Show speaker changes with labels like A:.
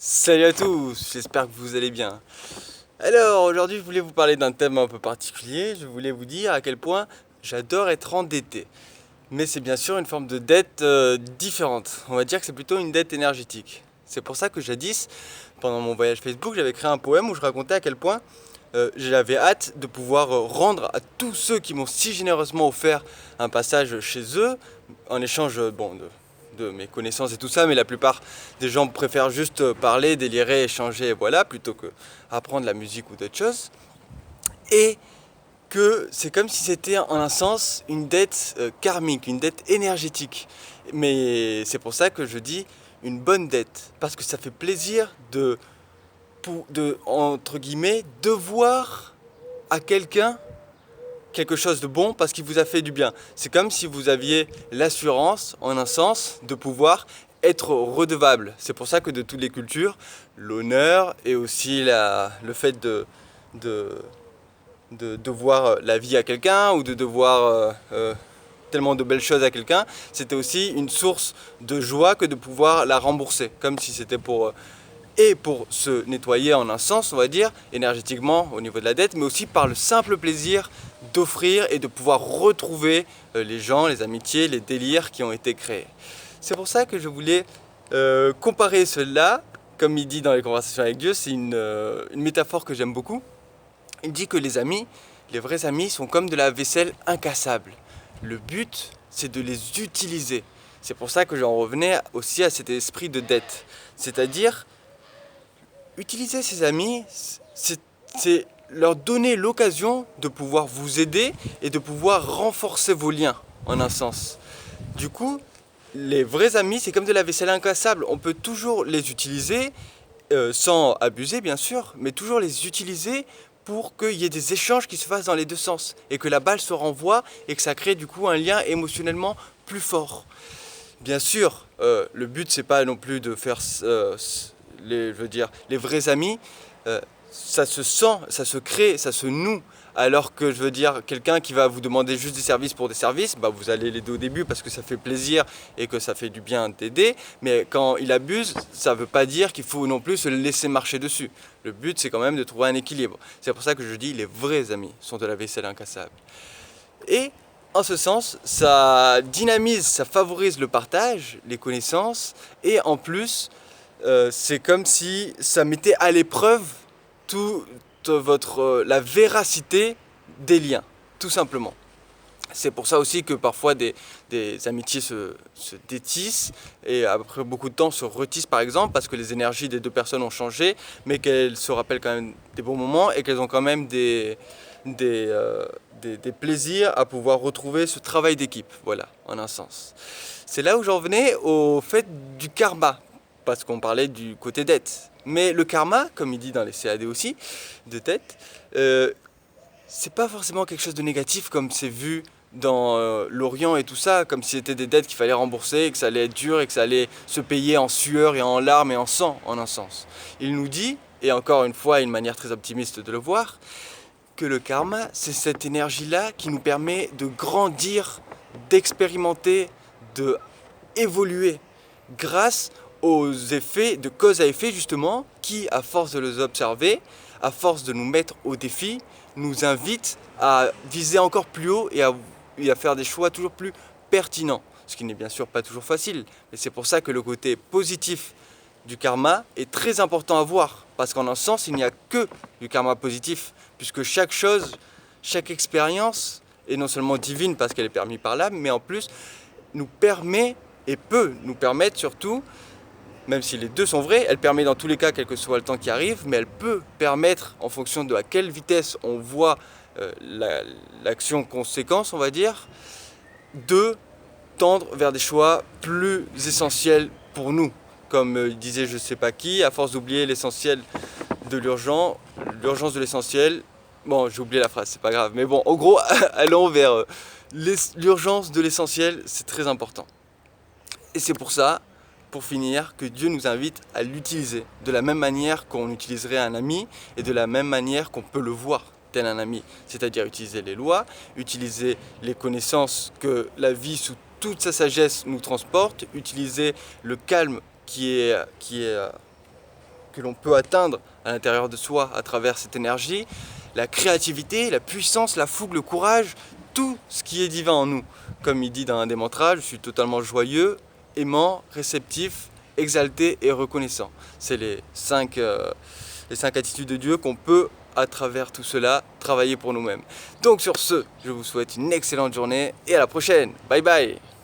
A: Salut à tous, j'espère que vous allez bien. Alors aujourd'hui je voulais vous parler d'un thème un peu particulier, je voulais vous dire à quel point j'adore être endetté. Mais c'est bien sûr une forme de dette différente, on va dire que c'est plutôt une dette énergétique. C'est pour ça que jadis, pendant mon voyage Facebook, j'avais créé un poème où je racontais à quel point j'avais hâte de pouvoir rendre à tous ceux qui m'ont si généreusement offert un passage chez eux, en échange de mes connaissances et tout ça, mais la plupart des gens préfèrent juste parler, délirer, échanger, voilà, plutôt que apprendre la musique ou d'autres choses. Et que c'est comme si c'était en un sens une dette karmique, une dette énergétique. Mais c'est pour ça que je dis une bonne dette, parce que ça fait plaisir entre guillemets, devoir à quelqu'un quelque chose de bon parce qu'il vous a fait du bien. C'est comme si vous aviez l'assurance, en un sens, de pouvoir être redevable. C'est pour ça que de toutes les cultures, l'honneur et aussi le fait de, de devoir la vie à quelqu'un ou de devoir tellement de belles choses à quelqu'un, c'était aussi une source de joie que de pouvoir la rembourser. Comme si c'était pour se nettoyer en un sens, on va dire, énergétiquement au niveau de la dette, mais aussi par le simple plaisir d'offrir et de pouvoir retrouver les gens, les amitiés, les délires qui ont été créés. C'est pour ça que je voulais comparer cela, comme il dit dans les conversations avec Dieu, c'est une métaphore que j'aime beaucoup. Il dit que les amis, les vrais amis, sont comme de la vaisselle incassable. Le but, c'est de les utiliser. C'est pour ça que j'en revenais aussi à cet esprit de dette. C'est-à-dire, utiliser ses amis, c'est leur donner l'occasion de pouvoir vous aider et de pouvoir renforcer vos liens, en un sens. Du coup, les vrais amis, c'est comme de la vaisselle incassable. On peut toujours les utiliser, sans abuser bien sûr, mais toujours les utiliser pour qu'il y ait des échanges qui se fassent dans les deux sens et que la balle se renvoie et que ça crée du coup un lien émotionnellement plus fort. Bien sûr, le but c'est pas non plus de faire je veux dire, les vrais amis, ça se sent, ça se crée, ça se noue. Alors que je veux dire, quelqu'un qui va vous demander juste des services pour des services, bah vous allez l'aider au début parce que ça fait plaisir et que ça fait du bien d'aider. Mais quand il abuse, ça ne veut pas dire qu'il faut non plus se laisser marcher dessus. Le but c'est quand même de trouver un équilibre. C'est pour ça que je dis les vrais amis sont de la vaisselle incassable. Et en ce sens, ça dynamise, ça favorise le partage, les connaissances, et en plus, c'est comme si ça mettait à l'épreuve toute la véracité des liens, tout simplement. C'est pour ça aussi que parfois des amitiés se détissent et après beaucoup de temps se retissent par exemple parce que les énergies des deux personnes ont changé mais qu'elles se rappellent quand même des bons moments et qu'elles ont quand même des, euh, des plaisirs à pouvoir retrouver ce travail d'équipe, voilà, en un sens. C'est là où j'en venais au fait du karma, parce qu'on parlait du côté dette. Mais le karma, comme il dit dans les CAD aussi, de tête, c'est pas forcément quelque chose de négatif comme c'est vu dans l'Orient et tout ça, comme si c'était des dettes qu'il fallait rembourser, et que ça allait être dur et que ça allait se payer en sueur et en larmes et en sang, en un sens. Il nous dit, et encore une fois, une manière très optimiste de le voir, que le karma, c'est cette énergie-là qui nous permet de grandir, d'expérimenter, de évoluer grâce aux effets de cause à effet justement qui, à force de les observer, à force de nous mettre au défi, nous invitent à viser encore plus haut et à faire des choix toujours plus pertinents. Ce qui n'est bien sûr pas toujours facile, mais c'est pour ça que le côté positif du karma est très important à voir, parce qu'en un sens, il n'y a que du karma positif, puisque chaque chose, chaque expérience est non seulement divine parce qu'elle est permise par l'âme, mais en plus nous permet et peut nous permettre surtout, même si les deux sont vrais, elle permet dans tous les cas, quel que soit le temps qui arrive, mais elle peut permettre, en fonction de à quelle vitesse on voit l'action conséquence, on va dire, de tendre vers des choix plus essentiels pour nous. Comme disait je sais pas qui, à force d'oublier l'essentiel de l'urgence de l'essentiel. Bon, j'ai oublié la phrase, c'est pas grave. Mais bon, en gros, allons vers l'urgence de l'essentiel, c'est très important. Et c'est pour ça, pour finir, que Dieu nous invite à l'utiliser de la même manière qu'on utiliserait un ami et de la même manière qu'on peut le voir tel un ami. C'est-à-dire utiliser les lois, utiliser les connaissances que la vie sous toute sa sagesse nous transporte, utiliser le calme qui est que l'on peut atteindre à l'intérieur de soi à travers cette énergie, la créativité, la puissance, la fougue, le courage, tout ce qui est divin en nous. Comme il dit dans un des mantras, je suis totalement joyeux, aimant, réceptif, exalté et reconnaissant. C'est les cinq attitudes de Dieu qu'on peut, à travers tout cela, travailler pour nous-mêmes. Donc sur ce, je vous souhaite une excellente journée et à la prochaine. Bye bye.